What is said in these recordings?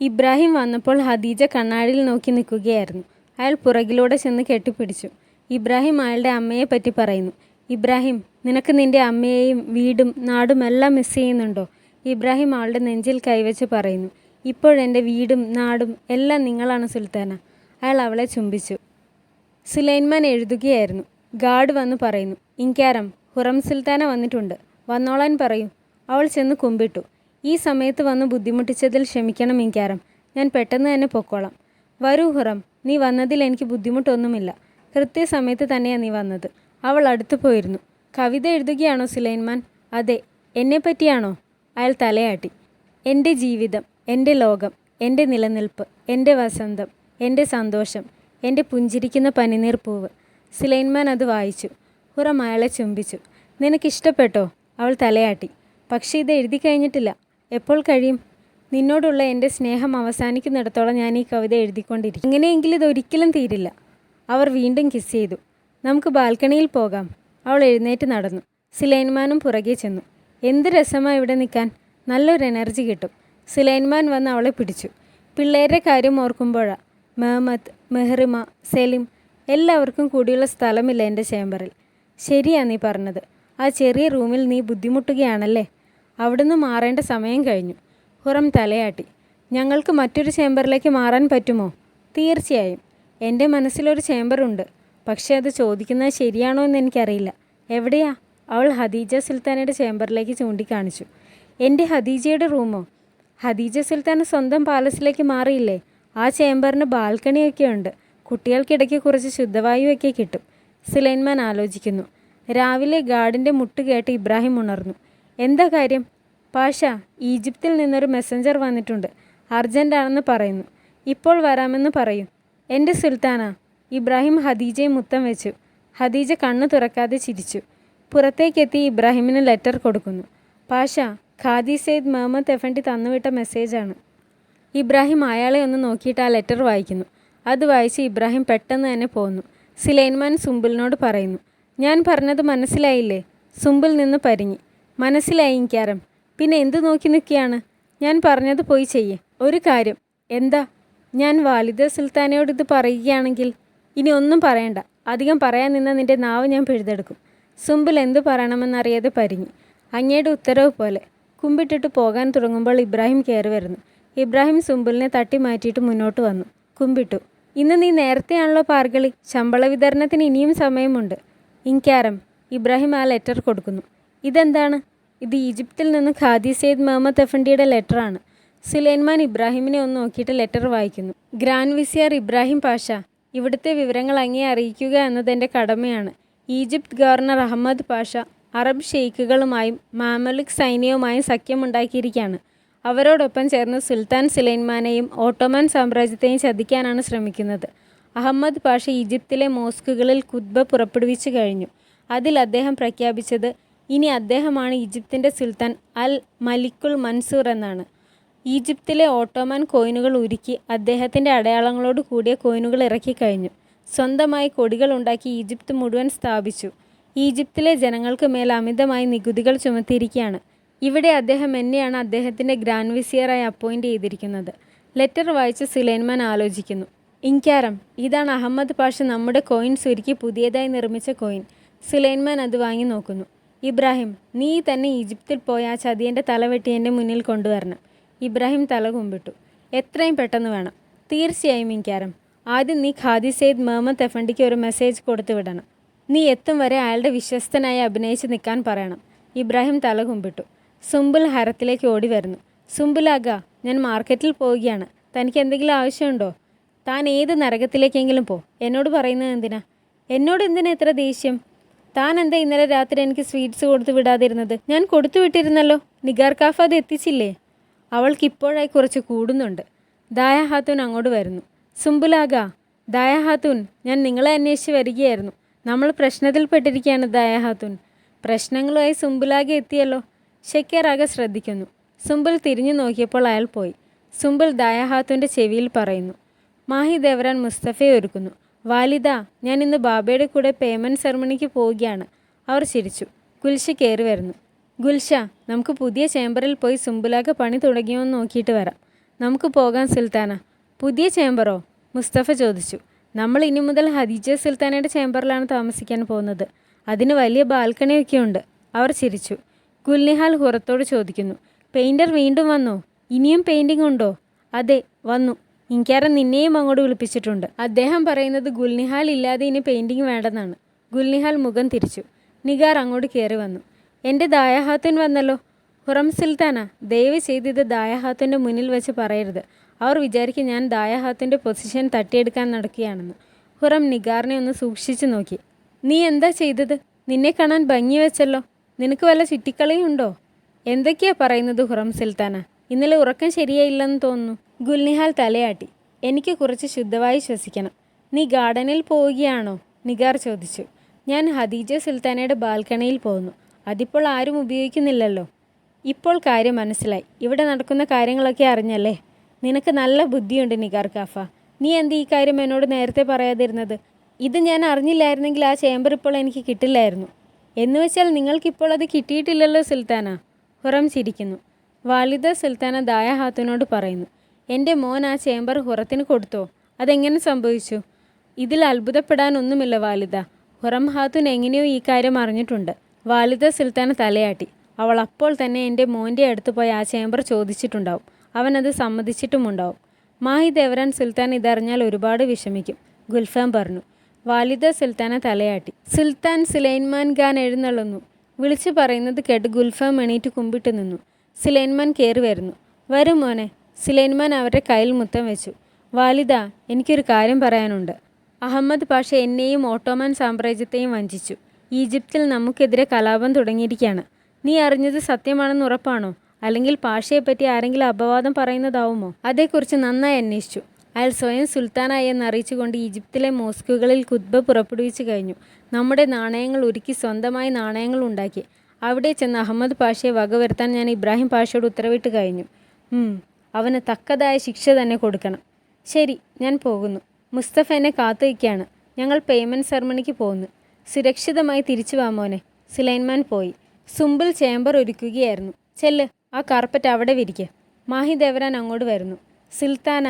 ഇബ്രാഹിം വന്നപ്പോൾ ഖദീജ കണ്ണാടിയിൽ നോക്കി നിൽക്കുകയായിരുന്നു. അയാൾ പുറകിലൂടെ ചെന്ന് കെട്ടിപ്പിടിച്ചു. ഇബ്രാഹിം അയാളുടെ അമ്മയെപ്പറ്റി പറയുന്നു. ഇബ്രാഹിം, നിനക്ക് നിൻ്റെ അമ്മയെയും വീടും നാടും എല്ലാം മിസ് ചെയ്യുന്നുണ്ടോ? ഇബ്രാഹിം അവളുടെ നെഞ്ചിൽ കൈവച്ച് പറയുന്നു. ഇപ്പോഴെൻ്റെ വീടും നാടും എല്ലാം നിങ്ങളാണ് സുൽത്താന. അയാൾ അവളെ ചുംബിച്ചു. സുലൈമാൻ എഴുതുകയായിരുന്നു. ഗാർഡ് വന്ന് പറയുന്നു. ഇൻകാരം, ഹുറം സുൽത്താന വന്നിട്ടുണ്ട്, വന്നോളാൻ പറയൂ. അവൾ ചെന്ന് കുമ്പിട്ടു. ഈ സമയത്ത് വന്ന് ബുദ്ധിമുട്ടിച്ചതിൽ ക്ഷമിക്കണം ഇൻകാരം, ഞാൻ പെട്ടെന്ന് തന്നെ പൊക്കോളാം. വരൂ ഹുറം, നീ വന്നതിൽ എനിക്ക് ബുദ്ധിമുട്ടൊന്നുമില്ല. കൃത്യസമയത്ത് തന്നെയാണ് നീ വന്നത്. അവൾ അടുത്തു പോയിരുന്നു. കവിത എഴുതുകയാണോ സുലൈമാൻ? അതെ. എന്നെപ്പറ്റിയാണോ? അയാൾ തലയാട്ടി. എൻ്റെ ജീവിതം, എൻ്റെ ലോകം, എൻ്റെ നിലനിൽപ്പ്, എൻ്റെ വസന്തം, എൻ്റെ സന്തോഷം, എൻ്റെ പുഞ്ചിരിക്കുന്ന പനിനീർപ്പൂവ്. സുലൈമാൻ അത് വായിച്ചു. ഹുറം അയാളെ ചുംബിച്ചു. നിനക്കിഷ്ടപ്പെട്ടോ? അവൾ തലയാട്ടി. പക്ഷേ ഇത് എഴുതി കഴിഞ്ഞിട്ടില്ല. എപ്പോൾ കഴിയും? നിന്നോടുള്ള എൻ്റെ സ്നേഹം അവസാനിക്കുന്നിടത്തോളം ഞാൻ ഈ കവിത എഴുതിക്കൊണ്ടിരിക്കും. എങ്ങനെയെങ്കിലും ഇതൊരിക്കലും തീരില്ല. അവർ വീണ്ടും കിസ് ചെയ്തു. നമുക്ക് ബാൽക്കണിയിൽ പോകാം. അവൾ എഴുന്നേറ്റ് നടന്നു. സുലൈമാനും പുറകെ ചെന്നു. എന്ത് രസമാണ് ഇവിടെ നിൽക്കാൻ, നല്ലൊരു എനർജി കിട്ടും. സുലൈമാൻ വന്ന് അവളെ പിടിച്ചു. പിള്ളേരുടെ കാര്യം ഓർക്കുമ്പോഴാണ്. മെഹമ്മദ്, മെഹ്റിമ, സെലിം എല്ലാവർക്കും കൂടിയുള്ള സ്ഥലമില്ല എൻ്റെ ചേംബറിൽ. ശരിയാ നീ പറഞ്ഞത്. ആ ചെറിയ റൂമിൽ നീ ബുദ്ധിമുട്ടുകയാണല്ലേ? അവിടുന്ന് മാറേണ്ട സമയം കഴിഞ്ഞു. ഹുറം തലയാട്ടി. ഞങ്ങൾക്ക് മറ്റൊരു ചേംബറിലേക്ക് മാറാൻ പറ്റുമോ? തീർച്ചയായും. എൻ്റെ മനസ്സിലൊരു ചേംബറുണ്ട്. പക്ഷേ അത് ചോദിക്കുന്നത് ശരിയാണോ എന്ന് എനിക്കറിയില്ല. എവിടെയാ? അവൾ ഖദീജ സുൽത്താനയുടെ ചേംബറിലേക്ക് ചൂണ്ടിക്കാണിച്ചു. എൻ്റെ ഖദീജയുടെ റൂമോ? ഖദീജ സുൽത്താന സ്വന്തം പാലസിലേക്ക് മാറിയില്ലേ? ആ ചേംബറിന് ബാൽക്കണിയൊക്കെ ഉണ്ട്. കുട്ടികൾക്കിടയ്ക്ക് കുറച്ച് ശുദ്ധവായുവൊക്കെ കിട്ടും. സുലൈമാൻ ആലോചിക്കുന്നു. രാവിലെ ഗാർഡിൻ്റെ മുട്ട് കേട്ട് ഇബ്രാഹിം ഉണർന്നു. എന്താ കാര്യം? പാഷ, ഈജിപ്തിൽ നിന്നൊരു മെസ്സഞ്ചർ വന്നിട്ടുണ്ട്. അർജൻ്റാണെന്ന് പറയുന്നു. ഇപ്പോൾ വരാമെന്ന് പറയൂ. എൻ്റെ സുൽത്താന. ഇബ്രാഹിം ഖദീജയെ മുത്തം വെച്ചു. ഖദീജ കണ്ണു തുറക്കാതെ ചിരിച്ചു. പുറത്തേക്കെത്തി ഇബ്രാഹിമിന് ലെറ്റർ കൊടുക്കുന്നു. പാഷ, ഖാദി സെയ്ദ് മുഹമ്മദ് എഫൻഡി തന്നുവിട്ട മെസ്സേജാണ്. ഇബ്രാഹിം അയാളെ ഒന്ന് നോക്കിയിട്ട് ആ ലെറ്റർ വായിക്കുന്നു. അത് വായിച്ച് ഇബ്രാഹിം പെട്ടെന്ന് തന്നെ പോന്നു. സുലൈമാൻ സുംബുലിനോട് പറയുന്നു. ഞാൻ പറഞ്ഞത് മനസ്സിലായില്ലേ? സുംബുൽ നിന്ന് പരിങ്ങി. മനസ്സിലായി ഇൻകാരം. പിന്നെ എന്ത് നോക്കി നിൽക്കുകയാണ്? ഞാൻ പറഞ്ഞത് പോയി ചെയ്യേ. ഒരു കാര്യം. എന്താ? ഞാൻ വാലിദ സുൽത്താനയോട് ഇത് പറയുകയാണെങ്കിൽ? ഇനി ഒന്നും പറയണ്ട. അധികം പറയാൻ നിന്ന നിൻ്റെ നാവ് ഞാൻ പിഴുതെടുക്കും. സുംബുൽ എന്തു പറയണമെന്നറിയാതെ പരിങ്ങി. അങ്ങയുടെ ഉത്തരവ് പോലെ. കുമ്പിട്ടിട്ട് പോകാൻ തുടങ്ങുമ്പോൾ ഇബ്രാഹിം കയറി വരുന്നു. ഇബ്രാഹിം സുംബുലിനെ തട്ടി മാറ്റിയിട്ട് മുന്നോട്ട് വന്നു. കുമ്പിട്ടു. ഇന്ന് നീ നേരത്തെയാണല്ലോ പാർകളി. ശമ്പള വിതരണത്തിന് ഇനിയും സമയമുണ്ട്. ഇൻകാരം. ഇബ്രാഹിം ആ ലെറ്റർ കൊടുക്കുന്നു. ഇതെന്താണ്? ഇത് ഈജിപ്തിൽ നിന്ന് ഖാദി സെയ്ദ് മുഹമ്മദ് എഫൻഡിയുടെ ലെറ്ററാണ്. സുലൈമാൻ ഇബ്രാഹിമിനെ ഒന്ന് നോക്കിയിട്ട് ലെറ്റർ വായിക്കുന്നു. ഗ്രാൻഡ് വിസിയർ ഇബ്രാഹിം പാഷ, ഇവിടുത്തെ വിവരങ്ങൾ അങ്ങേ അറിയിക്കുക എന്നത് എൻ്റെ കടമയാണ്. Egypt governor Ahmad Pasha Arab ഷെയ്ഖുകളുമായും മാമലുക് സൈന്യവുമായും സഖ്യമുണ്ടാക്കിയിരിക്കുകയാണ്. അവരോടൊപ്പം ചേർന്ന് സുൽത്താൻ സുലൈമാനെയും ഓട്ടോമൻ സാമ്രാജ്യത്തെയും ചതിക്കാനാണ് ശ്രമിക്കുന്നത്. അഹമ്മദ് പാഷ ഈജിപ്തിലെ മോസ്കുകളിൽ ഖുത്ബ പുറപ്പെടുവിച്ചു കഴിഞ്ഞു. അതിൽ അദ്ദേഹം പ്രഖ്യാപിച്ചത് ഇനി അദ്ദേഹമാണ് ഈജിപ്തിൻ്റെ സുൽത്താൻ അൽ മലിക്കുൽ മൻസൂർ എന്നാണ്. ഈജിപ്തിലെ ഓട്ടോമൻ കോയിനുകൾ ഉരുക്കി അദ്ദേഹത്തിൻ്റെ അടയാളങ്ങളോട് കൂടിയ കോയിനുകൾ ഇറക്കിക്കഴിഞ്ഞു. സ്വന്തമായി കൊടികൾ ഉണ്ടാക്കി ഈജിപ്ത് മുഴുവൻ സ്ഥാപിച്ചു. ഈജിപ്തിലെ ജനങ്ങൾക്ക് മേൽ അമിതമായി നികുതികൾ ചുമത്തിയിരിക്കുകയാണ്. ഇവിടെ അദ്ദേഹം എന്നെയാണ് അദ്ദേഹത്തിൻ്റെ ഗ്രാൻഡ് വിസിയറായി അപ്പോയിൻ്റ് ചെയ്തിരിക്കുന്നത്. ലെറ്റർ വായിച്ച് സുലൈമാൻ ആലോചിക്കുന്നു. ഇൻകാരം, ഇതാണ് അഹമ്മദ് പാഷ നമ്മുടെ കോയിൻസ് ഉരുക്കി പുതിയതായി നിർമ്മിച്ച കോയിൻ. സുലൈമാൻ അത് വാങ്ങി നോക്കുന്നു. ഇബ്രാഹിം, നീ തന്നെ ഈജിപ്തിൽ പോയി ആ ചതിയൻ്റെ തലവെട്ടി എൻ്റെ മുന്നിൽ കൊണ്ടുവരണം. ഇബ്രാഹിം തല കുമ്പിട്ടു. എത്രയും പെട്ടെന്ന് വേണം. തീർച്ചയായും ഇൻകാരം. ആദ്യം നീ ഖാദി സെയ്ദ് മുഹമ്മദ് എഫൻഡിക്ക് ഒരു മെസ്സേജ് കൊടുത്തു വിടണം. നീ എത്തും വരെ അയാളുടെ വിശ്വസ്തനായി അഭിനയിച്ച് നിൽക്കാൻ പറയണം. ഇബ്രാഹിം തല കുമ്പിട്ടു. സുംബുൽ ഹരത്തിലേക്ക് ഓടി വരുന്നു. സുംബുലാഗ, ഞാൻ മാർക്കറ്റിൽ പോവുകയാണ്. തനിക്ക് എന്തെങ്കിലും ആവശ്യമുണ്ടോ? താൻ ഏത് നരകത്തിലേക്കെങ്കിലും പോ. എന്നോട് പറയുന്നത് എന്തിനാ? എന്നോട് എന്തിനാ ഇത്ര ദേഷ്യം? താൻ എന്താ ഇന്നലെ രാത്രി എനിക്ക് സ്വീറ്റ്സ് കൊടുത്തു വിടാതിരുന്നത്? ഞാൻ കൊടുത്തു വിട്ടിരുന്നല്ലോ. നിഗാർ കാഫ് അത് എത്തിച്ചില്ലേ? അവൾക്ക് ഇപ്പോഴായി കുറച്ച് കൂടുന്നുണ്ട്. ദായ ഹാത്തൂൻ അങ്ങോട്ട് വരുന്നു. സുംബുലാഗ. ദായ ഹാത്തൂൻ, ഞാൻ നിങ്ങളെ അന്വേഷിച്ച് വരികയായിരുന്നു. നമ്മൾ പ്രശ്നത്തിൽപ്പെട്ടിരിക്കുകയാണ് ദായ ഹാത്തൂൻ. പ്രശ്നങ്ങളുമായി സുംബുലാഗ എത്തിയല്ലോ. ഷെക്കേർ ആകെ ശ്രദ്ധിക്കുന്നു. സുംബുൽ തിരിഞ്ഞു നോക്കിയപ്പോൾ അയാൾ പോയി. സുംബുൽ ദായ ഹാത്തൂൻ്റെ ചെവിയിൽ പറയുന്നു. മാഹി ദേവരാൻ മുസ്തഫയെ ഒരുക്കുന്നു. വാലിദ, ഞാൻ ഇന്ന് ബാബയുടെ കൂടെ പേയ്മെൻറ്റ് സെറമണിക്ക് പോവുകയാണ്. അവർ ചിരിച്ചു. ഗുൽഷ കയറി വരുന്നു. ഗുൽഷ, നമുക്ക് പുതിയ ചേംബറിൽ പോയി സുംബുലാഗ പണി തുടങ്ങിയോ എന്ന് നോക്കിയിട്ട് വരാം. നമുക്ക് പോകാം സുൽത്താന. പുതിയ ചേംബറോ? മുസ്തഫ ചോദിച്ചു. നമ്മൾ ഇനി മുതൽ ഖദീജ സുൽത്താനയുടെ ചേംബറിലാണ് താമസിക്കാൻ പോകുന്നത്. അതിന് വലിയ ബാൽക്കണിയൊക്കെ ഉണ്ട്. അവർ ചിരിച്ചു. ഗുൽനിഹാൽ ഹുറത്തോട് ചോദിക്കുന്നു. പെയിൻറ്റർ വീണ്ടും വന്നോ? ഇനിയും പെയിൻറ്റിംഗ് ഉണ്ടോ? അതെ, വന്നു. ഇൻക്യാരം നിന്നെയും അങ്ങോട്ട് വിളിപ്പിച്ചിട്ടുണ്ട്. അദ്ദേഹം പറയുന്നത് ഗുൽനിഹാൽ ഇല്ലാതെ ഇനി പെയിൻറ്റിംഗ് വേണ്ടെന്നാണ്. ഗുൽനിഹാൽ മുഖം തിരിച്ചു. നിഗാർ അങ്ങോട്ട് കയറി വന്നു. എൻ്റെ ദായ ഹാത്തുൻ വന്നല്ലോ. ഹുറം സുൽത്താന, ദയവ് ചെയ്ത് ഇത് ദായ ഹാത്തുൻ്റെ മുന്നിൽ വെച്ച് പറയരുത്. അവർ വിചാരിക്കും ഞാൻ ദായ ഹാത്തുൻ്റെ പൊസിഷൻ തട്ടിയെടുക്കാൻ നടക്കുകയാണെന്ന്. ഹുറം നിഗാറിനെ ഒന്ന് സൂക്ഷിച്ചു നോക്കി. നീ എന്താ ചെയ്തത്? നിന്നെ കാണാൻ ഭംഗി വെച്ചല്ലോ. നിനക്ക് വല്ല ചുറ്റിക്കളിയുണ്ടോ? എന്തൊക്കെയാ പറയുന്നത് ഹുറം സുൽത്താന? ഇന്നലെ ഉറക്കം ശരിയായില്ലെന്ന് തോന്നുന്നു. ഗുൽനിഹാൽ തലയാട്ടി. എനിക്ക് കുറച്ച് ശുദ്ധവായു ശ്വസിക്കണം. നീ ഗാർഡനിൽ പോവുകയാണോ? നിഗാർ ചോദിച്ചു. ഞാൻ ഖദീജ സുൽത്താനയുടെ ബാൽക്കണിയിൽ പോകുന്നു. അതിപ്പോൾ ആരും ഉപയോഗിക്കുന്നില്ലല്ലോ. ഇപ്പോൾ കാര്യം മനസ്സിലായി. ഇവിടെ നടക്കുന്ന കാര്യങ്ങളൊക്കെ അറിഞ്ഞല്ലേ? നിനക്ക് നല്ല ബുദ്ധിയുണ്ട് നിഗാർ കാഫ. നീ എന്ത് ഈ കാര്യം എന്നോട് നേരത്തെ പറയാതിരുന്നത്? ഇത് ഞാൻ അറിഞ്ഞില്ലായിരുന്നെങ്കിൽ ആ ചേംബർ ഇപ്പോൾ എനിക്ക് കിട്ടില്ലായിരുന്നു. എന്നുവെച്ചാൽ നിങ്ങൾക്കിപ്പോൾ അത് കിട്ടിയിട്ടില്ലല്ലോ സുൽത്താന. ഹുറം ചിരിക്കുന്നു. വാലിദ സുൽത്താന ദായ ഹാത്തുനോട് പറയുന്നു. എൻ്റെ മോൻ ആ ചേംബർ ഹുറത്തിന് കൊടുത്തോ? അതെങ്ങനെ സംഭവിച്ചു? ഇതിൽ അത്ഭുതപ്പെടാനൊന്നുമില്ല വാലിദ. ഹുറം ഹാത്തുൻ എങ്ങനെയോ ഈ കാര്യം അറിഞ്ഞിട്ടുണ്ട്. വാലിദ സുൽത്താന തലയാട്ടി. അവൾ അപ്പോൾ തന്നെ എൻ്റെ മോൻ്റെ അടുത്ത് പോയി ആ ചേംബർ ചോദിച്ചിട്ടുണ്ടാവും. അവനത് സമ്മതിച്ചിട്ടുമുണ്ടാവും. മാഹി ദേവരാൻ സുൽത്താൻ ഇതറിഞ്ഞാൽ ഒരുപാട് വിഷമിക്കും. ഗുൽഫാം പറഞ്ഞു. വാലിദ സുൽത്താന തലയാട്ടി. സുൽത്താൻ സുലൈമാൻ ഖാൻ എഴുന്നള്ളുന്നു. വിളിച്ചു പറയുന്നത് കേട്ട് ഗുൽഫാം എണീറ്റ് കുമ്പിട്ട് നിന്നു. സുലൈമാൻ കയറി വരുന്നു. വരും മോനെ. സുലൈമാൻ അവരുടെ കയ്യിൽ മുത്തം വെച്ചു. വാലിദ, എനിക്കൊരു കാര്യം പറയാനുണ്ട്. അഹമ്മദ് പാഷ എന്നെയും ഓട്ടോമൻ സാമ്രാജ്യത്തെയും വഞ്ചിച്ചു. ഈജിപ്തിൽ നമുക്കെതിരെ കലാപം തുടങ്ങിയിരിക്കുകയാണ്. നീ അറിഞ്ഞത് സത്യമാണെന്ന് ഉറപ്പാണോ? അല്ലെങ്കിൽ പാഷയെപ്പറ്റി ആരെങ്കിലും അപവാദം പറയുന്നതാവുമോ? അതേക്കുറിച്ച് നന്നായി അന്വേഷിച്ചു. അയാൾ സ്വയം സുൽത്താനായി എന്നറിയിച്ചുകൊണ്ട് ഈജിപ്തിലെ മോസ്കുകളിൽ ഖുത്ബ പുറപ്പെടുവിച്ചു കഴിഞ്ഞു. നമ്മുടെ നാണയങ്ങൾ ഉരുക്കി സ്വന്തമായി നാണയങ്ങൾ ഉണ്ടാക്കി. അവിടെ ചെന്ന് അഹമ്മദ് പാഷയെ വകവരുത്താൻ ഞാൻ ഇബ്രാഹിം പാഷയോട് ഉത്തരവിട്ട് കഴിഞ്ഞു. അവന് തക്കതായ ശിക്ഷ തന്നെ കൊടുക്കണം. ശരി, ഞാൻ പോകുന്നു. മുസ്തഫ എന്നെ കാത്തുവയ്ക്കുകയാണ്. ഞങ്ങൾ പേയ്മെൻറ്റ് സെറമണിക്ക് പോകുന്നു. സുരക്ഷിതമായി തിരിച്ചു വാ മോനെ. സുലൈമാൻ പോയി. സുംബുൽ ചേംബർ ഒരുക്കുകയായിരുന്നു. ചെല്ല്, ആ കാർപ്പറ്റ് അവിടെ വിരിക്കുക. മാഹി ദേവരാൻ അങ്ങോട്ട് വരുന്നു. സുൽത്താന,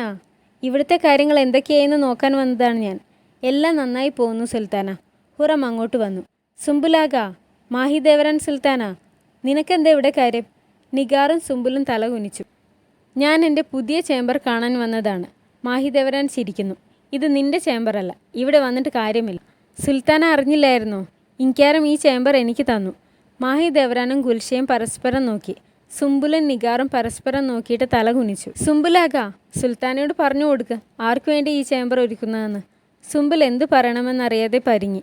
ഇവിടുത്തെ കാര്യങ്ങൾ എന്തൊക്കെയായെന്ന് നോക്കാൻ വന്നതാണ് ഞാൻ. എല്ലാം നന്നായി പോകുന്നു സുൽത്താന. ഹുറം അങ്ങോട്ട് വന്നു. സുംബുലാക, മാഹി ദേവരാൻ സുൽത്താന, നിനക്കെന്താ ഇവിടെ കാര്യം? നിഗാറും സുംബുലും തല കുനിച്ചു. ഞാൻ എൻ്റെ പുതിയ ചേംബർ കാണാൻ വന്നതാണ്. മാഹി ദേവരാൻ ചിരിക്കുന്നു. ഇത് നിന്റെ ചേംബറല്ല. ഇവിടെ വന്നിട്ട് കാര്യമില്ല. സുൽത്താന അറിഞ്ഞില്ലായിരുന്നോ? ഇൻക്യാരം ഈ ചേംബർ എനിക്ക് തന്നു. മാഹി ദേവരാനും ഗുൽഷയും പരസ്പരം നോക്കി. സുംബുലും നിഗാറും പരസ്പരം നോക്കിയിട്ട് തല കുനിച്ചു. സുംബുലാക, സുൽത്താനയോട് പറഞ്ഞു കൊടുക്കുക ആർക്കു വേണ്ടി ഈ ചേംബർ ഒരുക്കുന്നതെന്ന്. സുംബുൽ എന്തു പറയണമെന്നറിയാതെ പരിങ്ങി.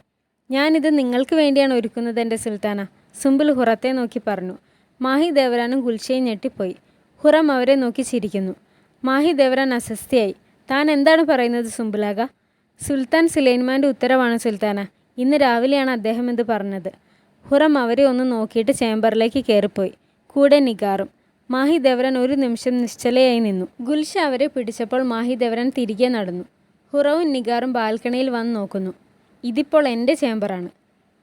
ഞാനിത് നിങ്ങൾക്ക് വേണ്ടിയാണ് ഒരുക്കുന്നത് എൻ്റെ സുൽത്താന. സുംബുൽ ഹുറത്തെ നോക്കി പറഞ്ഞു. മാഹി ദേവരാനും ഗുൽഷയും ഞെട്ടിപ്പോയി. ഹുറം അവരെ നോക്കി ചിരിക്കുന്നു. മാഹി ദേവരാൻ അസ്വസ്ഥയായി. താൻ എന്താണ് പറയുന്നത് സുംബുലാക? സുൽത്താൻ സുലൈമാൻ്റെ ഉത്തരവാണ് സുൽത്താന. ഇന്ന് രാവിലെയാണ് അദ്ദേഹം ഇത് പറഞ്ഞത്. ഹുറം അവരെ ഒന്ന് നോക്കിയിട്ട് ചേംബറിലേക്ക് കയറിപ്പോയി. കൂടെ നിഗാറും. മാഹി ദേവരാൻ ഒരു നിമിഷം നിശ്ചലയായി നിന്നു. ഗുൽഷ അവരെ പിടിച്ചപ്പോൾ മാഹി ദേവരാൻ തിരികെ നടന്നു. ഹുറവും നിഗാറും ബാൽക്കണിയിൽ വന്ന് നോക്കുന്നു. ഇതിപ്പോൾ എൻ്റെ ചേംബറാണ്.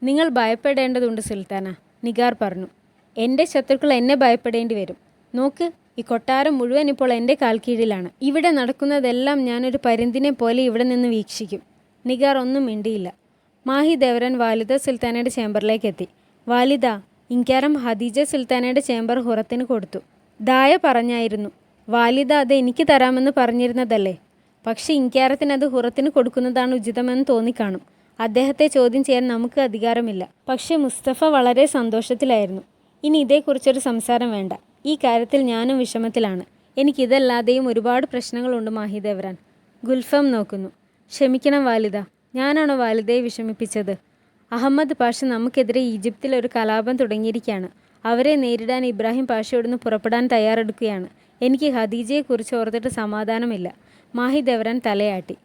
നിങ്ങൾ ഭയപ്പെടേണ്ടതുണ്ട് സുൽത്താന, നിഗാർ പറഞ്ഞു. എൻ്റെ ശത്രുക്കൾ എന്നെ ഭയപ്പെടേണ്ടി വരും. നോക്ക്, ഈ കൊട്ടാരം മുഴുവൻ ഇപ്പോൾ എൻ്റെ കാൽക്കീഴിലാണ്. ഇവിടെ നടക്കുന്നതെല്ലാം ഞാനൊരു പരുന്തിനെ പോലെ ഇവിടെ നിന്ന് വീക്ഷിക്കും. നിഗാർ ഒന്നും മിണ്ടിയില്ല. മാഹി ദേവരാൻ വാലിദ സുൽത്താനയുടെ ചേംബറിലേക്ക് എത്തി. വാലിദ, ഇൻക്യാരം ഖദീജ സുൽത്താനയുടെ ചേംബർ ഹുറത്തിന് കൊടുത്തു. ദായ പറഞ്ഞായിരുന്നു. വാലിദ അത് എനിക്ക് തരാമെന്ന് പറഞ്ഞിരുന്നതല്ലേ? പക്ഷേ ഇൻക്യാരത്തിന് അത് ഹുറത്തിന് കൊടുക്കുന്നതാണ് ഉചിതമെന്ന് തോന്നിക്കാണും. അദ്ദേഹത്തെ ചോദ്യം ചെയ്യാൻ നമുക്ക് അധികാരമില്ല. പക്ഷേ മുസ്തഫ വളരെ സന്തോഷത്തിലായിരുന്നു. ഇനി ഇതേക്കുറിച്ചൊരു സംസാരം വേണ്ട. ഈ കാര്യത്തിൽ ഞാനും വിഷമത്തിലാണ്. എനിക്കിതല്ലാതെയും ഒരുപാട് പ്രശ്നങ്ങളുണ്ട് മാഹി ദേവരാൻ. ഗുൽഫം നോക്കുന്നു. ക്ഷമിക്കണം വാലിദ, ഞാനാണോ വാലിദയെ വിഷമിപ്പിച്ചത്? അഹമ്മദ് പാഷ നമുക്കെതിരെ ഈജിപ്തിൽ ഒരു കലാപം തുടങ്ങിയിരിക്കുകയാണ്. അവരെ നേരിടാൻ ഇബ്രാഹിം പാഷയോടൊന്ന് പുറപ്പെടാൻ തയ്യാറെടുക്കുകയാണ്. എനിക്ക് ഖദീജയെക്കുറിച്ച് ഓർത്തിട്ട് സമാധാനമില്ല. മാഹി ദേവരാൻ തലയാട്ടി.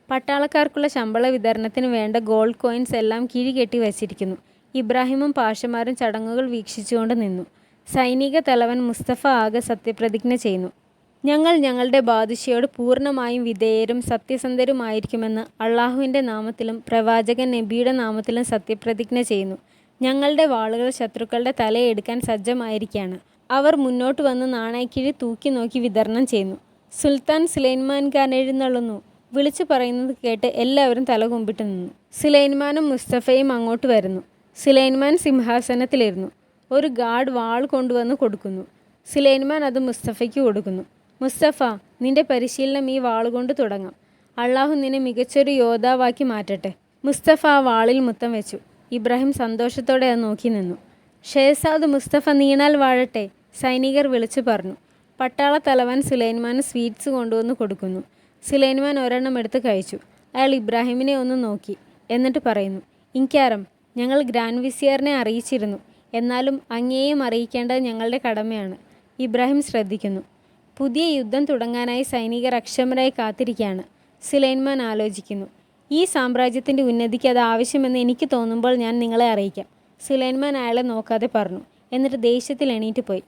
പട്ടാളക്കാർക്കുള്ള ശമ്പള വിതരണത്തിന് വേണ്ട ഗോൾഡ് കോയിൻസ് എല്ലാം കിഴികെട്ടി വച്ചിരിക്കുന്നു. ഇബ്രാഹിമും പാഷമാരും ചടങ്ങുകൾ വീക്ഷിച്ചുകൊണ്ട് നിന്നു. സൈനിക തലവൻ മുസ്തഫ ആകെ സത്യപ്രതിജ്ഞ ചെയ്യുന്നു. ഞങ്ങൾ ഞങ്ങളുടെ ബാദുഷയോട് പൂർണ്ണമായും വിധേയരും സത്യസന്ധരുമായിരിക്കുമെന്ന് അള്ളാഹുവിൻ്റെ നാമത്തിലും പ്രവാചകൻ നബിയുടെ നാമത്തിലും സത്യപ്രതിജ്ഞ ചെയ്യുന്നു. ഞങ്ങളുടെ വാളുകൾ ശത്രുക്കളുടെ തലയെടുക്കാൻ സജ്ജമായിരിക്കുകയാണ്. അവർ മുന്നോട്ട് വന്ന് നാണയക്കിഴി തൂക്കി നോക്കി വിതരണം ചെയ്യുന്നു. സുൽത്താൻ സുലൈമാൻ ഖാൻ എഴുന്നള്ളുന്നു. വിളിച്ചു പറയുന്നത് കേട്ട് എല്ലാവരും തലകുമ്പിട്ട് നിന്നു. സുലൈമാനും മുസ്തഫയും അങ്ങോട്ട് വരുന്നു. സുലൈമാൻ സിംഹാസനത്തിലിരുന്നു. ഒരു ഗാർഡ് വാൾ കൊണ്ടുവന്ന് കൊടുക്കുന്നു. സുലൈമാൻ അത് മുസ്തഫയ്ക്ക് കൊടുക്കുന്നു. മുസ്തഫ, നിന്റെ പരിശീലനം ഈ വാളുകൊണ്ട് തുടങ്ങാം. അള്ളാഹു നിന്നെ മികച്ചൊരു യോദ്ധാവാക്കി മാറ്റട്ടെ. മുസ്തഫ ആ വാളിൽ മുത്തം വെച്ചു. ഇബ്രാഹിം സന്തോഷത്തോടെ അത് നോക്കി നിന്നു. ഷേസാദ് മുസ്തഫ നീണാൽ വാഴട്ടെ, സൈനികർ വിളിച്ചു പറഞ്ഞു. പട്ടാള തലവൻ സുലൈമാന് സ്വീറ്റ്സ് കൊണ്ടുവന്ന് കൊടുക്കുന്നു. സുലൈമാൻ ഒരെണ്ണം എടുത്ത് കഴിച്ചു. അയാൾ ഇബ്രാഹിമിനെ ഒന്ന് നോക്കി. എന്നിട്ട് പറയുന്നു, ഇൻക്യാരം, ഞങ്ങൾ ഗ്രാൻഡ് വിസിയറിനെ അറിയിച്ചിരുന്നു. എന്നാലും അങ്ങേയും അറിയിക്കേണ്ടത് ഞങ്ങളുടെ കടമയാണ്. ഇബ്രാഹിം ശ്രദ്ധിക്കുന്നു. പുതിയ യുദ്ധം തുടങ്ങാനായി സൈനികർ അക്ഷമരായി കാത്തിരിക്കുകയാണ്. സുലൈമാൻ ആലോചിക്കുന്നു. ഈ സാമ്രാജ്യത്തിൻ്റെ ഉന്നതിക്ക് അത് ആവശ്യമെന്ന് എനിക്ക് തോന്നുമ്പോൾ ഞാൻ നിങ്ങളെ അറിയിക്കാം. സുലൈമാൻ അയാളെ നോക്കാതെ പറഞ്ഞു. എന്നിട്ട് ദേഷ്യത്തിൽ എണീറ്റ് പോയി.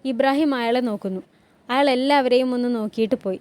ഇബ്രാഹിം അയാളെ നോക്കുന്നു. അയാൾ എല്ലാവരെയും ഒന്ന് നോക്കിയിട്ട് പോയി.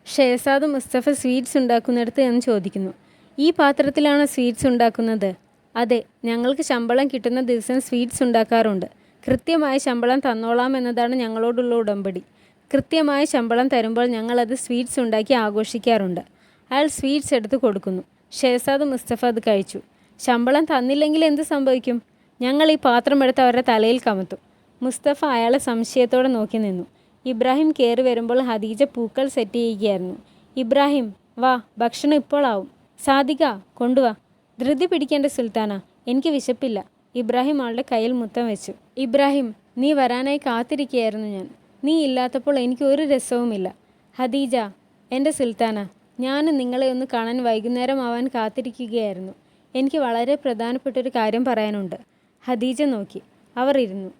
ഷേസാദ് മുസ്തഫ സ്വീറ്റ്സ് ഉണ്ടാക്കുന്നിടത്ത് എന്ന് ചോദിക്കുന്നു. ഈ പാത്രത്തിലാണ് സ്വീറ്റ്സ് ഉണ്ടാക്കുന്നത്? അതെ, ഞങ്ങൾക്ക് ശമ്പളം കിട്ടുന്ന ദിവസം സ്വീറ്റ്സ് ഉണ്ടാക്കാറുണ്ട്. കൃത്യമായ ശമ്പളം തന്നോളാം എന്നതാണ് ഞങ്ങളോടുള്ള ഉടമ്പടി. കൃത്യമായ ശമ്പളം തരുമ്പോൾ ഞങ്ങളത് സ്വീറ്റ്സ് ഉണ്ടാക്കി ആഘോഷിക്കാറുണ്ട്. അയാൾ സ്വീറ്റ്സ് എടുത്ത് കൊടുക്കുന്നു. ഷേസാദ് മുസ്തഫ അത് കഴിച്ചു. ശമ്പളം തന്നില്ലെങ്കിൽ എന്ത് സംഭവിക്കും? ഞങ്ങൾ ഈ പാത്രം എടുത്ത് അവരുടെ തലയിൽ കമത്തും. മുസ്തഫ അയാളെ സംശയത്തോടെ നോക്കി നിന്നു. ഇബ്രാഹിം കയറി വരുമ്പോൾ ഖദീജ പൂക്കൾ സെറ്റ് ചെയ്യുകയായിരുന്നു. ഇബ്രാഹിം, വാ, ഭക്ഷണം ഇപ്പോൾ ആവും. സാദിക, കൊണ്ടുവാ. ധൃതി പിടിക്കേണ്ട സുൽത്താന, എനിക്ക് വിശപ്പില്ല. ഇബ്രാഹിം ആളുടെ കയ്യിൽ മുത്തം വെച്ചു. ഇബ്രാഹിം, നീ വരാനായി കാത്തിരിക്കുകയായിരുന്നു ഞാൻ. നീ ഇല്ലാത്തപ്പോൾ എനിക്ക് ഒരു രസവുമില്ല. ഖദീജ, എൻ്റെ സുൽത്താന, ഞാനും നിങ്ങളെ ഒന്ന് കാണാൻ വൈകുന്നേരം ആവാൻ കാത്തിരിക്കുകയായിരുന്നു. എനിക്ക് വളരെ പ്രധാനപ്പെട്ടൊരു കാര്യം പറയാനുണ്ട്. ഖദീജ നോക്കി. അവർ ഇരുന്നു.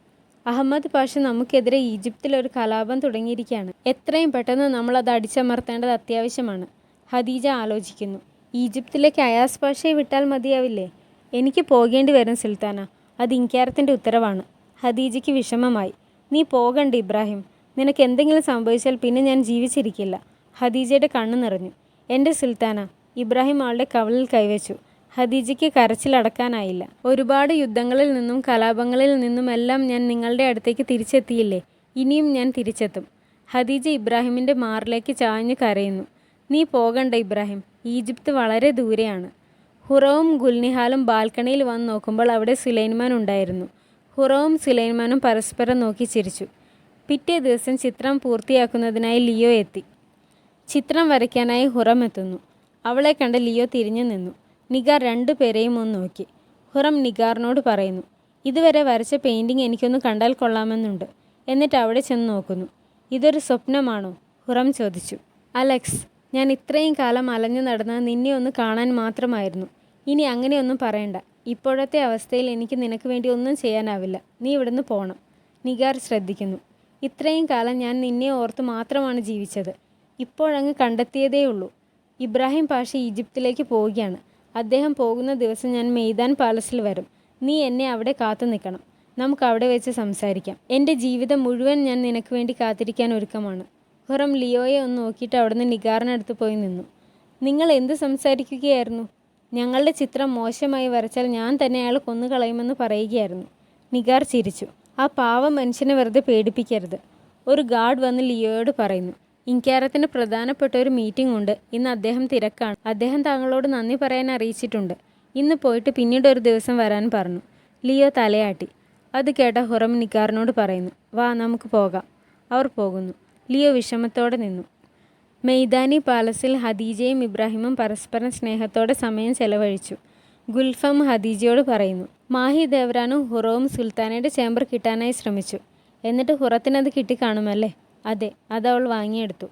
അഹമ്മദ് പാഷ നമുക്കെതിരെ ഈജിപ്തിൽ ഒരു കലാപം തുടങ്ങിയിരിക്കുകയാണ്. എത്രയും പെട്ടെന്ന് നമ്മളത് അടിച്ചമർത്തേണ്ടത് അത്യാവശ്യമാണ്. ഖദീജ ആലോചിക്കുന്നു. ഈജിപ്തിലേക്ക് അയാസ് പാഷയെ വിട്ടാൽ മതിയാവില്ലേ? എനിക്ക് പോകേണ്ടി വരും സുൽത്താന. അത് ഇൻക്യാരത്തിൻ്റെ ഉത്തരവാണ്. ഖദീജയ്ക്ക് വിഷമമായി. നീ പോകണ്ട ഇബ്രാഹിം. നിനക്ക് എന്തെങ്കിലും സംഭവിച്ചാൽ പിന്നെ ഞാൻ ജീവിച്ചിരിക്കില്ല. ഖദീജയുടെ കണ്ണു നിറഞ്ഞു. എൻ്റെ സുൽത്താന. ഇബ്രാഹിം ആളുടെ കവിളിൽ കൈവച്ചു. ഖദീജയ്ക്ക് കരച്ചിലടക്കാനായില്ല. ഒരുപാട് യുദ്ധങ്ങളിൽ നിന്നും കലാപങ്ങളിൽ നിന്നുമെല്ലാം ഞാൻ നിങ്ങളുടെ അടുത്തേക്ക് തിരിച്ചെത്തിയില്ലേ? ഇനിയും ഞാൻ തിരിച്ചെത്തും. ഖദീജ ഇബ്രാഹിമിൻ്റെ മാറിലേക്ക് ചാഞ്ഞു കരയുന്നു. നീ പോകണ്ട ഇബ്രാഹിം. ഈജിപ്ത് വളരെ ദൂരെയാണ്. ഹുറവും ഗുൽനിഹാലും ബാൽക്കണിയിൽ വന്ന് നോക്കുമ്പോൾ അവിടെ സുലൈമാൻ ഉണ്ടായിരുന്നു. ഹുറവും സുലൈമാനും പരസ്പരം നോക്കി ചിരിച്ചു. പിറ്റേ ദിവസം ചിത്രം പൂർത്തിയാക്കുന്നതിനായി ലിയോ എത്തി. ചിത്രം വരയ്ക്കാനായി ഹുറം എത്തുന്നു. അവളെ കണ്ട് ലിയോ തിരിഞ്ഞു നിന്നു. നിഗാർ രണ്ടുപേരെയും ഒന്ന് നോക്കി. ഹുറം നിഗാറിനോട് പറയുന്നു, ഇതുവരെ വരച്ച പെയിൻറ്റിങ് എനിക്കൊന്ന് കണ്ടാൽ കൊള്ളാമെന്നുണ്ട്. എന്നിട്ട് അവിടെ ചെന്ന് നോക്കുന്നു. ഇതൊരു സ്വപ്നമാണോ? ഹുറം ചോദിച്ചു. അലക്സ്, ഞാൻ ഇത്രയും കാലം അലഞ്ഞു നടന്നത് നിന്നെ ഒന്ന് കാണാൻ മാത്രമായിരുന്നു. ഇനി അങ്ങനെയൊന്നും പറയണ്ട. ഇപ്പോഴത്തെ അവസ്ഥയിൽ എനിക്ക് നിനക്ക് വേണ്ടി ഒന്നും ചെയ്യാനാവില്ല. നീ ഇവിടുന്ന് പോകണം. നിഗാർ ശ്രദ്ധിക്കുന്നു. ഇത്രയും കാലം ഞാൻ നിന്നെ ഓർത്ത് മാത്രമാണ് ജീവിച്ചത്. ഇപ്പോഴങ്ങ് കണ്ടെത്തിയതേയുള്ളൂ. ഇബ്രാഹിം പാഷ ഈജിപ്തിലേക്ക് പോവുകയാണ്. അദ്ദേഹം പോകുന്ന ദിവസം ഞാൻ മെയ്ദാൻ പാലസിൽ വരും. നീ എന്നെ അവിടെ കാത്തു നിൽക്കണം. നമുക്ക് അവിടെ വെച്ച് സംസാരിക്കാം. എൻ്റെ ജീവിതം മുഴുവൻ ഞാൻ നിനക്ക് വേണ്ടി കാത്തിരിക്കാൻ ഒരുക്കമാണ്. ഹുറം ലിയോയെ ഒന്ന് നോക്കിയിട്ട് അവിടുന്ന് നിഗാറിനടുത്ത് പോയി നിന്നു. നിങ്ങൾ എന്ത് സംസാരിക്കുകയായിരുന്നു? ഞങ്ങളുടെ ചിത്രം മോശമായി വരച്ചാൽ ഞാൻ തന്നെ അയാൾ കൊന്നുകളയുമെന്ന് പറയുകയായിരുന്നു. നിഗാർ ചിരിച്ചു. ആ പാവം മനുഷ്യനെ വെറുതെ പേടിപ്പിക്കരുത്. ഒരു ഗാർഡ് വന്ന് ലിയോയോട് പറയുന്നു. ഇൻക്യാരത്തിന് പ്രധാനപ്പെട്ട ഒരു മീറ്റിംഗ് ഉണ്ട്. ഇന്ന് അദ്ദേഹം തിരക്കാണ്. അദ്ദേഹം താങ്കളോട് നന്ദി പറയാൻ അറിയിച്ചിട്ടുണ്ട്. ഇന്ന് പോയിട്ട് പിന്നീട് ഒരു ദിവസം വരാൻ പറഞ്ഞു. ലിയോ തലയാട്ടി. അത് കേട്ട ഹുറം നിഗാറിനോട് പറയുന്നു, വാ നമുക്ക് പോകാം. അവർ പോകുന്നു. ലിയോ വിഷമത്തോടെ നിന്നു. മെയ്ദാനി പാലസിൽ ഖദീജയും ഇബ്രാഹിമും പരസ്പരം സ്നേഹത്തോടെ സമയം ചെലവഴിച്ചു. ഗുൽഫം ഖദീജയോട് പറയുന്നു. മാഹി ദേവ്രാനും ഹുറവും സുൽത്താനയുടെ ചേംബർ കിട്ടാനായി ശ്രമിച്ചു. എന്നിട്ട് ഹുറത്തിനത് കിട്ടിക്കാണുമല്ലേ? അതെ, അതവൾ വാങ്ങിയെടുത്തു.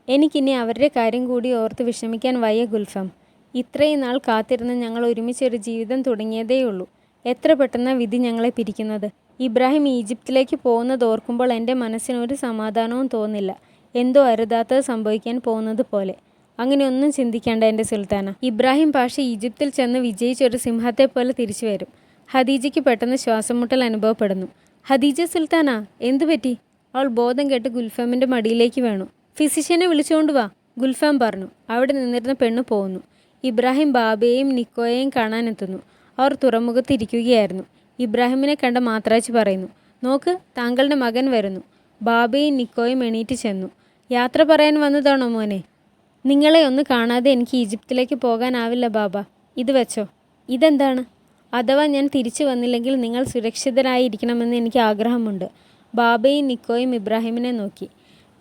എനിക്കിനി അവരുടെ കാര്യം കൂടി ഓർത്ത് വിഷമിക്കാൻ വയ്യ ഗുൽഫം. ഇത്രയും നാൾ കാത്തിരുന്ന് ഞങ്ങൾ ഒരുമിച്ചൊരു ജീവിതം തുടങ്ങിയതേയുള്ളൂ. എത്ര പെട്ടെന്ന് വിധി ഞങ്ങളെ പിരിക്കുന്നത്. ഇബ്രാഹിം ഈജിപ്തിലേക്ക് പോകുന്നത് ഓർക്കുമ്പോൾ എൻ്റെ മനസ്സിന് ഒരു സമാധാനവും തോന്നില്ല. എന്തോ അരുതാത്തത് സംഭവിക്കാൻ പോകുന്നത് പോലെ. അങ്ങനെയൊന്നും ചിന്തിക്കേണ്ട എൻ്റെ സുൽത്താന. ഇബ്രാഹിം പാഷ ഈജിപ്തിൽ ചെന്ന് വിജയിച്ചൊരു സിംഹത്തെ പോലെ തിരിച്ചു വരും. ഖദീജയ്ക്ക് പെട്ടെന്ന് ശ്വാസം മുട്ടൽ അനുഭവപ്പെടുന്നു. ഖദീജ സുൽത്താന, എന്തുപറ്റി? അവൾ ബോധം കെട്ട് ഗുൽഫാമിൻ്റെ മടിയിലേക്ക് വീണു. ഫിസിഷ്യനെ വിളിച്ചുകൊണ്ട് വാ, ഗുൽഫാം പറഞ്ഞു. അവിടെ നിന്നിരുന്ന പെണ്ണ് പോകുന്നു. ഇബ്രാഹിം ബാബയെയും നിക്കോയെയും കാണാനെത്തുന്നു. അവർ തുറമുഖത്തിരിക്കുകയായിരുന്നു. ഇബ്രാഹിമിനെ കണ്ട മാത്രാച്ചി പറയുന്നു, നോക്ക്, താങ്കളുടെ മകൻ വരുന്നു. ബാബയും നിക്കോയും എണീറ്റ് ചെന്നു. യാത്ര പറയാൻ വന്നതാണോ മോനെ? നിങ്ങളെ ഒന്ന് കാണാതെ എനിക്ക് ഈജിപ്തിലേക്ക് പോകാനാവില്ല ബാബ. ഇത് വെച്ചോ. ഇതെന്താണ്? അഥവാ ഞാൻ തിരിച്ചു വന്നില്ലെങ്കിൽ നിങ്ങൾ സുരക്ഷിതരായിരിക്കണമെന്ന് എനിക്ക് ആഗ്രഹമുണ്ട്. ബാബയും നിക്കോയും ഇബ്രാഹിമിനെ നോക്കി.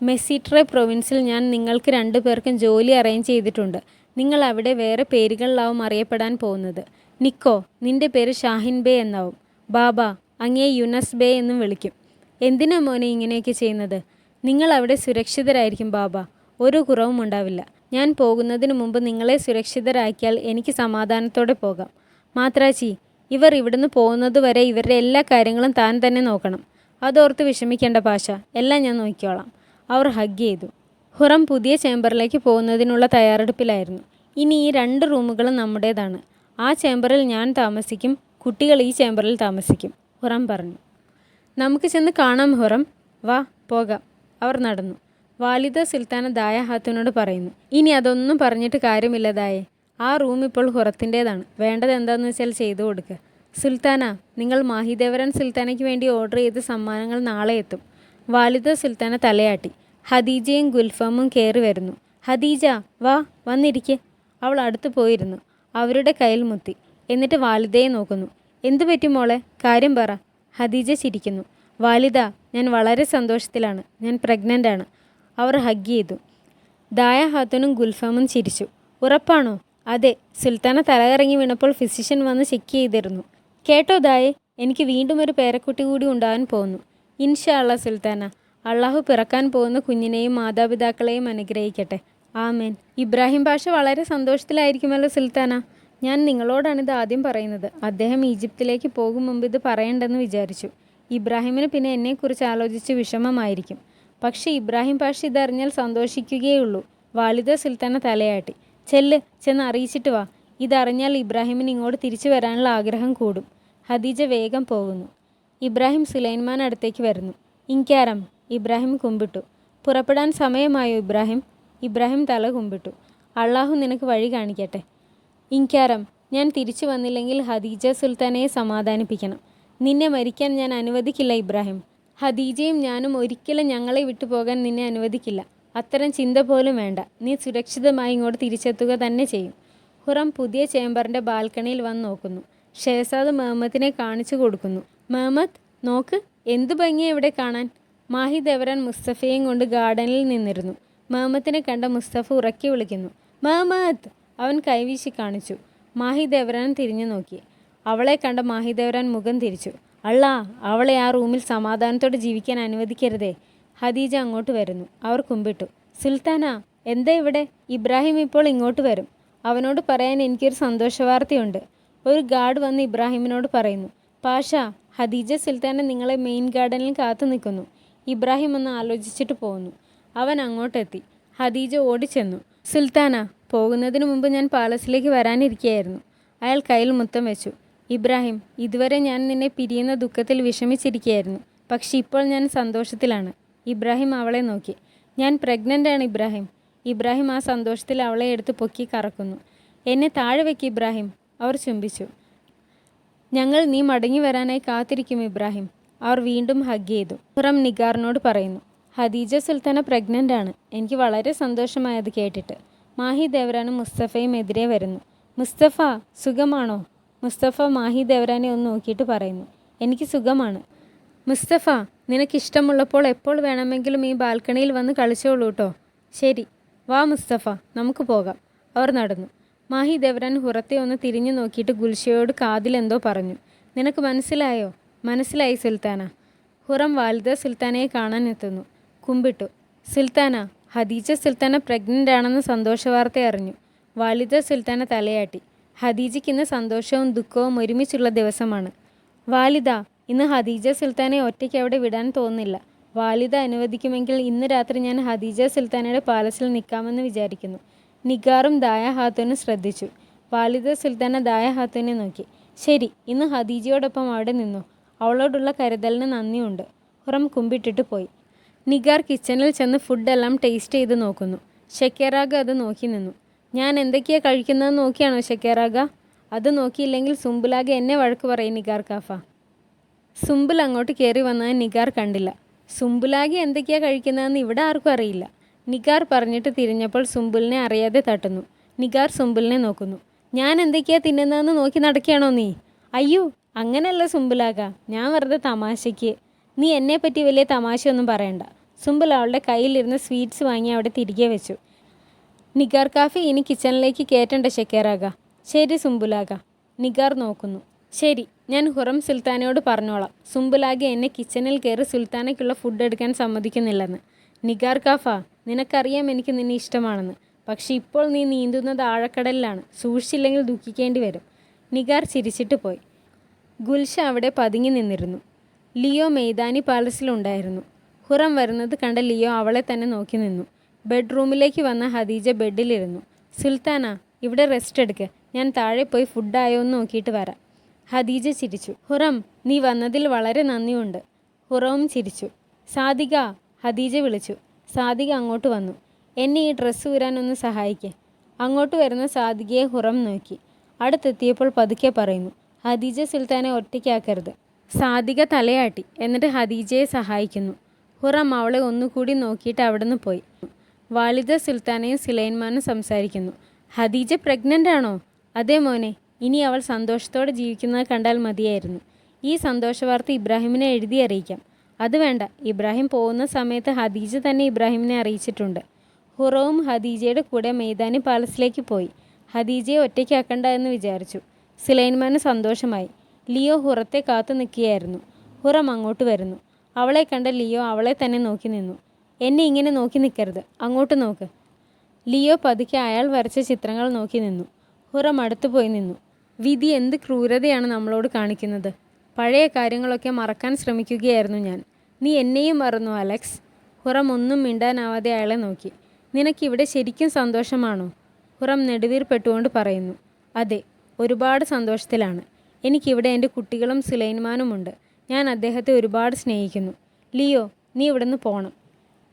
മെസിട്രെ പ്രൊവിൻസിൽ ഞാൻ നിങ്ങൾക്ക് 2 പേർക്കും ജോലി അറേഞ്ച് ചെയ്തിട്ടുണ്ട്. നിങ്ങൾ അവിടെ വേറെ പേരുകളിലാവും അറിയപ്പെടാൻ പോകുന്നത്. നിക്കോ, നിന്റെ പേര് ഷാഹിൻ ബേ എന്നാവും. ബാബ, അങ്ങേ യുനസ് ബേ എന്നും വിളിക്കും. എന്തിനാ മോനെ ഇങ്ങനെയൊക്കെ ചെയ്യുന്നത്? നിങ്ങൾ അവിടെ സുരക്ഷിതരായിരിക്കും ബാബ. ഒരു കുറവും ഉണ്ടാവില്ല. ഞാൻ പോകുന്നതിന് മുമ്പ് നിങ്ങളെ സുരക്ഷിതരാക്കിയാൽ എനിക്ക് സമാധാനത്തോടെ പോകാം. മാത്രാച്ചി, ഇവർ ഇവിടുന്ന് പോകുന്നതുവരെ ഇവരുടെ എല്ലാ കാര്യങ്ങളും താൻ തന്നെ നോക്കണം. അതോർത്ത് വിഷമിക്കേണ്ട പാഷ, എല്ലാം ഞാൻ നോക്കിക്കോളാം. അവർ ഹഗ് ചെയ്തു. ഹുറം പുതിയ ചേംബറിലേക്ക് പോകുന്നതിനുള്ള തയ്യാറെടുപ്പിലായിരുന്നു. ഇനി ഈ 2 റൂമുകളും നമ്മുടേതാണ്. ആ ചേംബറിൽ ഞാൻ താമസിക്കും, കുട്ടികൾ ഈ ചേംബറിൽ താമസിക്കും, ഹുറം പറഞ്ഞു. നമുക്ക് ചെന്ന് കാണാം ഹുറം. വാ പോകാം. അവർ നടന്നു. വാലിദ സുൽത്താന ദായ ഹാത്തുനോട് പറയുന്നു. ഇനി അതൊന്നും പറഞ്ഞിട്ട് കാര്യമില്ല ദായെ. ആ റൂം ഇപ്പോൾ ഹുറത്തിൻ്റേതാണ്. വേണ്ടത് എന്താണെന്ന് വെച്ചാൽ ചെയ്തു കൊടുക്കുക. സുൽത്താന, നിങ്ങൾ മാഹിദേവരൻ സുൽത്താനയ്ക്ക് വേണ്ടി ഓർഡർ ചെയ്ത സമ്മാനങ്ങൾ നാളെ എത്തും. വാലിദ സുൽത്താന തലയാട്ടി. ഖദീജയും ഗുൽഫാമും കയറി വരുന്നു. ഖദീജ, വാ വന്നിരിക്കെ. അവൾ അടുത്ത് പോയിരുന്നു. അവരുടെ കയ്യിൽ മുത്തി. എന്നിട്ട് വാലിദയെ നോക്കുന്നു. എന്തു പറ്റി മോളെ? കാര്യം പറ. ഖദീജ ചിരിക്കുന്നു. വാലിദ, ഞാൻ വളരെ സന്തോഷത്തിലാണ്. ഞാൻ പ്രഗ്നൻ്റ് ആണ്. അവർ ഹഗ് ചെയ്തു. ദായ ഹാത്തുനും ഗുൽഫാമും ചിരിച്ചു. ഉറപ്പാണോ? അതെ. സുൽത്താന തലകറങ്ങി വീണപ്പോൾ ഫിസിഷ്യൻ വന്ന് ചെക്ക് ചെയ്തിരുന്നു. കേട്ടോ ദായെ, എനിക്ക് വീണ്ടും ഒരു പേരക്കുട്ടി കൂടി ഉണ്ടാകാൻ പോകുന്നു. ഇൻഷാ അല്ലാ സുൽത്താന. അള്ളാഹു പിറക്കാൻ പോകുന്ന കുഞ്ഞിനെയും മാതാപിതാക്കളെയും അനുഗ്രഹിക്കട്ടെ. ആമേൻ. ഇബ്രാഹിം പാഷ വളരെ സന്തോഷത്തിലായിരിക്കുമല്ലോ സുൽത്താന. ഞാൻ നിങ്ങളോടാണിത് ആദ്യം പറയുന്നത്. അദ്ദേഹം ഈജിപ്തിലേക്ക് പോകും മുമ്പ് ഇത് പറയണ്ടെന്ന് വിചാരിച്ചു. ഇബ്രാഹിമിന് പിന്നെ എന്നെക്കുറിച്ച് ആലോചിച്ച് വിഷമമായിരിക്കും. പക്ഷേ ഇബ്രാഹിം പാഷ ഇതറിഞ്ഞാൽ സന്തോഷിക്കുകയുള്ളൂ. വാലിദ സുൽത്താന തലയാട്ടി. ചെന്ന് അറിയിച്ചിട്ട് വാ. ഇതറിഞ്ഞാൽ ഇബ്രാഹിമിന് ഇങ്ങോട്ട് തിരിച്ചു വരാനുള്ള ആഗ്രഹം കൂടും. ഖദീജ വേഗം പോകുന്നു. ഇബ്രാഹിം സുലൈമാൻ അടുത്തേക്ക് വരുന്നു. ഇൻക്യാരം. ഇബ്രാഹിം കുമ്പിട്ടു. പുറപ്പെടാൻ സമയമായോ ഇബ്രാഹിം? ഇബ്രാഹിം തല കുമ്പിട്ടു. അള്ളാഹു നിനക്ക് വഴി കാണിക്കട്ടെ. ഇൻക്യാരം. ഞാൻ തിരിച്ചു വന്നില്ലെങ്കിൽ ഖദീജ സുൽത്താനയെ സമാധാനിപ്പിക്കണം. നിന്നെ മരിക്കാൻ ഞാൻ അനുവദിക്കില്ല ഇബ്രാഹിം. ഖദീജയും ഞാനും ഒരിക്കലും ഞങ്ങളെ വിട്ടുപോകാൻ നിന്നെ അനുവദിക്കില്ല. അത്തരം ചിന്ത പോലും വേണ്ട. നീ സുരക്ഷിതമായി ഇങ്ങോട്ട് തിരിച്ചെത്തുക തന്നെ ചെയ്യും. ഹുറം പുതിയ ചേംബറിൻ്റെ ബാൽക്കണിയിൽ വന്ന് നോക്കുന്നു. ഷെഹസാദ് മുഹമ്മദിനെ കാണിച്ചു കൊടുക്കുന്നു. മുഹമ്മദ്, നോക്ക്, എന്തു ഭംഗിയാണ് ഇവിടെ കാണാൻ. മാഹി ദേവരാൻ മുസ്തഫയെയും കൊണ്ട് ഗാർഡനിൽ നിന്നിരുന്നു. മുഹമ്മദിനെ കണ്ട മുസ്തഫ ഉറക്കി വിളിക്കുന്നു. മുഹമ്മദ്! അവൻ കൈവീശി കാണിച്ചു. മാഹി ദേവരാൻ തിരിഞ്ഞു നോക്കി. അവളെ കണ്ട മാഹി ദേവരാൻ മുഖം തിരിച്ചു. അള്ളാ, അവളെ ആ റൂമിൽ സമാധാനത്തോടെ ജീവിക്കാൻ അനുവദിക്കരുതേ. ഖദീജ അങ്ങോട്ട് വരുന്നു. അവർ കുമ്പിട്ടു. സുൽത്താന, എന്താ ഇവിടെ? ഇബ്രാഹിം ഇപ്പോൾ ഇങ്ങോട്ട് വരും. അവനോട് പറയാൻ എനിക്കൊരു സന്തോഷവാർത്തയുണ്ട്. ഒരു ഗാർഡ് വന്ന് ഇബ്രാഹിമിനോട് പറയുന്നു. പാഷ, ഖദീജ സുൽത്താന നിങ്ങളെ മെയിൻ ഗാർഡനിൽ കാത്തു നിൽക്കുന്നു. ഇബ്രാഹിം ഒന്ന് ആലോചിച്ചിട്ട് പോകുന്നു. അവൻ അങ്ങോട്ടെത്തി. ഖദീജ ഓടിച്ചെന്നു. സുൽത്താന, പോകുന്നതിന് മുമ്പ് ഞാൻ പാലസിലേക്ക് വരാനിരിക്കുകയായിരുന്നു. അയാൾ കയ്യിൽ മുത്തം വെച്ചു. ഇബ്രാഹിം, ഇതുവരെ ഞാൻ നിന്നെ പിരിയുന്ന ദുഃഖത്തിൽ വിഷമിച്ചിരിക്കുകയായിരുന്നു. പക്ഷെ ഇപ്പോൾ ഞാൻ സന്തോഷത്തിലാണ്. ഇബ്രാഹിം അവളെ നോക്കി. ഞാൻ പ്രഗ്നൻ്റ് ആണ് ഇബ്രാഹിം. ഇബ്രാഹിം ആ സന്തോഷത്തിൽ അവളെ എടുത്ത് പൊക്കി കറക്കുന്നു. എന്നെ താഴെ വെക്ക് ഇബ്രാഹിം. അവർ ചുംബിച്ചു. ഞങ്ങൾ നീ മടങ്ങി വരാനായി കാത്തിരിക്കും ഇബ്രാഹിം. അവർ വീണ്ടും ഹഗ് ചെയ്തു. ഹുറം നിഗാറിനോട് പറയുന്നു. ഖദീജ സുൽത്താന പ്രഗ്നൻ്റ് ആണ്. എനിക്ക് വളരെ സന്തോഷമായത് കേട്ടിട്ട്. മാഹി ദേവരാനും മുസ്തഫയും എതിരെ വരുന്നു. മുസ്തഫ, സുഖമാണോ? മുസ്തഫ മാഹി ദേവരാനെ ഒന്ന് നോക്കിയിട്ട് പറയുന്നു. എനിക്ക് സുഖമാണ്. മുസ്തഫ, നിനക്കിഷ്ടമുള്ളപ്പോൾ എപ്പോൾ വേണമെങ്കിലും ഈ ബാൽക്കണിയിൽ വന്ന് കളിച്ചോളൂ കേട്ടോ. ശരി, വാ മുസ്തഫ, നമുക്ക് പോകാം. അവർ നടന്നു. മാഹി ദേവരാൻ ഹുറത്തെ ഒന്ന് തിരിഞ്ഞു നോക്കിയിട്ട് ഗുൽഷയോട് കാതിലെന്തോ പറഞ്ഞു. നിനക്ക് മനസ്സിലായോ? മനസ്സിലായി സുൽത്താന. ഹുറം വാലിദ സുൽത്താനയെ കാണാൻ എത്തുന്നു. കുമ്പിട്ടു. സുൽത്താന, ഖദീജ സുൽത്താന പ്രഗ്നൻ്റ് ആണെന്ന് സന്തോഷവാർത്ത അറിഞ്ഞു. വാലിദ സുൽത്താന തലയാട്ടി. ഖദീജയ്ക്ക് ഇന്ന് സന്തോഷവും ദുഃഖവും ഒരുമിച്ചുള്ള ദിവസമാണ്. വാലിദ, ഇന്ന് ഖദീജ സുൽത്താനെ ഒറ്റയ്ക്ക് അവിടെ വിടാൻ തോന്നുന്നില്ല. വാലിദ അനുവദിക്കുമെങ്കിൽ ഇന്ന് രാത്രി ഞാൻ ഖദീജ സുൽത്താനയുടെ പാലസിൽ നിൽക്കാമെന്ന് വിചാരിക്കുന്നു. നിഗാറും ദായ ഹാത്തുനും ശ്രദ്ധിച്ചു. വാലിദ സുൽത്താന ദായ ഹാത്തുനെ നോക്കി. ശരി, ഇന്ന് ഖദീജയോടൊപ്പം അവിടെ നിന്നു. അവളോടുള്ള കരുതലിന് നന്ദിയുണ്ട്. ഹുറം കുമ്പിട്ടിട്ട് പോയി. നിഗാർ കിച്ചണിൽ ചെന്ന് ഫുഡെല്ലാം ടേസ്റ്റ് ചെയ്ത് നോക്കുന്നു. ഷെക്കേറാഗ അത് നോക്കി നിന്നു. ഞാൻ എന്തൊക്കെയാണ് കഴിക്കുന്നതെന്ന് നോക്കിയാണോ ഷെക്കേറാഗ? അത് നോക്കിയില്ലെങ്കിൽ സുംബുലാഗ എന്നെ വഴക്ക് പറയും നിഗാർ കാഫ. സുംബുൽ അങ്ങോട്ട് കയറി വന്നത് നിഗാർ കണ്ടില്ല. സുംബുലാഗ എന്തൊക്കെയാണ് കഴിക്കുന്നതെന്ന് ഇവിടെ ആർക്കും അറിയില്ല. നിഗാർ പറഞ്ഞിട്ട് തിരിഞ്ഞപ്പോൾ സുംബുലിനെ അറിയാതെ തട്ടുന്നു. നിഗാർ സുംബുലിനെ നോക്കുന്നു. ഞാൻ എന്തൊക്കെയാ തിന്നുന്നതെന്ന് നോക്കി നടക്കുകയാണോ നീ? അയ്യോ, അങ്ങനെയല്ല സുംബുലാക, ഞാൻ വെറുതെ തമാശയ്ക്ക്. നീ എന്നെപ്പറ്റി വലിയ തമാശയൊന്നും പറയണ്ട. സുംബുൽ അവളുടെ കയ്യിലിരുന്ന് സ്വീറ്റ്സ് വാങ്ങി അവിടെ തിരികെ വെച്ചു. നിഗാർ കാഫി ഇനി കിച്ചണിലേക്ക് കയറ്റണ്ട ഷെക്കേറാക. ശരി സുംബുലാക. നിഗാർ നോക്കുന്നു. ശരി, ഞാൻ ഹുറം സുൽത്താനയോട് പറഞ്ഞോളാം സുംബുലാകെ എന്നെ കിച്ചണിൽ കയറി സുൽത്താനയ്ക്കുള്ള ഫുഡ് എടുക്കാൻ സമ്മതിക്കുന്നില്ലെന്ന്. നിഗാർ കാഫ, നിനക്കറിയാം എനിക്ക് നിന്നെ ഇഷ്ടമാണെന്ന്. പക്ഷെ ഇപ്പോൾ നീ നീന്തുന്നത് ആഴക്കടലിലാണ്. സൂക്ഷിച്ചില്ലെങ്കിൽ ദുഃഖിക്കേണ്ടി വരും. നിഗാർ ചിരിച്ചിട്ട് പോയി. ഗുൽഷ അവിടെ പതുങ്ങി നിന്നിരുന്നു. ലിയോ മെയ്താനി പാലസിലുണ്ടായിരുന്നു. ഹുറം വരുന്നത് കണ്ട ലിയോ അവളെ തന്നെ നോക്കി നിന്നു. ബെഡ്റൂമിലേക്ക് വന്ന ഹദീജ ബെഡിലിരുന്നു. സുൽത്താന, ഇവിടെ റെസ്റ്റ് എടുക്ക്. ഞാൻ താഴെ പോയി ഫുഡായോ എന്ന് നോക്കിയിട്ട് വരാം. ഹദീജ ചിരിച്ചു. ഹുറം, നീ വന്നതിൽ വളരെ നന്ദിയുണ്ട്. ഹുറവും ചിരിച്ചു. സാദിക, ഹദീജ വിളിച്ചു. സാദിക അങ്ങോട്ട് വന്നു. എന്നെ ഈ ഡ്രസ്സ് ഊരാനൊന്ന് സഹായിക്കേ. അങ്ങോട്ട് വരുന്ന സാദികയെ ഹുറം നോക്കി. അടുത്തെത്തിയപ്പോൾ പതുക്കെ പറയുന്നു, ഹദീജ സുൽത്താനെ ഒറ്റയ്ക്കാക്കരുത്. സാദിക തലയാട്ടി. എന്നിട്ട് ഹദീജയെ സഹായിക്കുന്നു. ഹുറം അവളെ ഒന്നുകൂടി നോക്കിയിട്ട് അവിടുന്ന് പോയി. വാലിദ സുൽത്താനയും സുലൈമാനും സംസാരിക്കുന്നു. ഹദീജ പ്രഗ്നൻ്റ് ആണോ? അതേ മോനെ. ഇനി അവൾ സന്തോഷത്തോടെ ജീവിക്കുന്നത് കണ്ടാൽ മതിയായിരുന്നു. ഈ സന്തോഷവാർത്ത ഇബ്രാഹിമിനെ എഴുതി അറിയിക്കാം. അത് വേണ്ട, ഇബ്രാഹിം പോകുന്ന സമയത്ത് ഹദീജ തന്നെ ഇബ്രാഹിമിനെ അറിയിച്ചിട്ടുണ്ട്. ഹുറവും ഹദീജയുടെ കൂടെ മെയ്താനി പാലസിലേക്ക് പോയി. ഹദീജയെ ഒറ്റയ്ക്കാക്കണ്ട എന്ന് വിചാരിച്ചു. സുലൈമാന് സന്തോഷമായി. ലിയോ ഹുറത്തെ കാത്തു നിൽക്കുകയായിരുന്നു. ഹുറം അങ്ങോട്ട് വരുന്നു. അവളെ കണ്ട ലിയോ അവളെ തന്നെ നോക്കി നിന്നു. എന്നെ ഇങ്ങനെ നോക്കി നിൽക്കരുത്, അങ്ങോട്ട് നോക്ക്. ലിയോ പതുക്കെ അയാൾ വരച്ച ചിത്രങ്ങൾ നോക്കി നിന്നു. ഹുറം അടുത്തു പോയി നിന്നു. വിധി എന്ത് ക്രൂരതയാണ് നമ്മളോട് കാണിക്കുന്നത്. പഴയ കാര്യങ്ങളൊക്കെ മറക്കാൻ ശ്രമിക്കുകയായിരുന്നു ഞാൻ. നീ എന്നെയും മറന്നു അലക്സ്. ഹുറം ഒന്നും മിണ്ടാനാവാതെ അയാളെ നോക്കി. നിനക്കിവിടെ ശരിക്കും സന്തോഷമാണോ? ഹുറം നെടുവീർപ്പെട്ടുകൊണ്ട് പറയുന്നു. അതെ, ഒരുപാട് സന്തോഷത്തിലാണ്. എനിക്കിവിടെ എൻ്റെ കുട്ടികളും സുലൈമാനുമുണ്ട്. ഞാൻ അദ്ദേഹത്തെ ഒരുപാട് സ്നേഹിക്കുന്നു. ലിയോ, നീ ഇവിടുന്ന് പോകണം.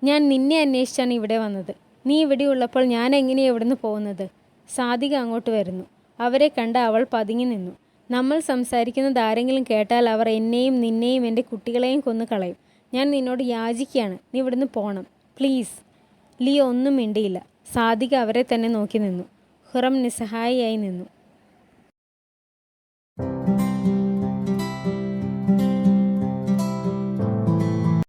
ഞാൻ നിന്നെ അന്വേഷിച്ചാണ് ഇവിടെ വന്നത്. നീ ഇവിടെ ഉള്ളപ്പോൾ ഞാൻ എങ്ങനെയാണ് ഇവിടുന്ന് പോകുന്നത്? സാദിക അങ്ങോട്ട് വരുന്നു. അവരെ കണ്ട് അവൾ പതുങ്ങി നിന്നു. നമ്മൾ സംസാരിക്കുന്നത് ആരെങ്കിലും കേട്ടാൽ അവർ എന്നെയും നിന്നെയും എൻ്റെ കുട്ടികളെയും കൊന്നു കളയും. ഞാൻ നിന്നോട് യാചിക്കുകയാണ്, നീ ഇവിടുന്ന് പോകണം, പ്ലീസ്. ലിയോ ഒന്നും മിണ്ടിയില്ല. സാദിക അവരെ തന്നെ നോക്കി നിന്നു. ഹുറം നിസ്സഹായിയായി നിന്നു.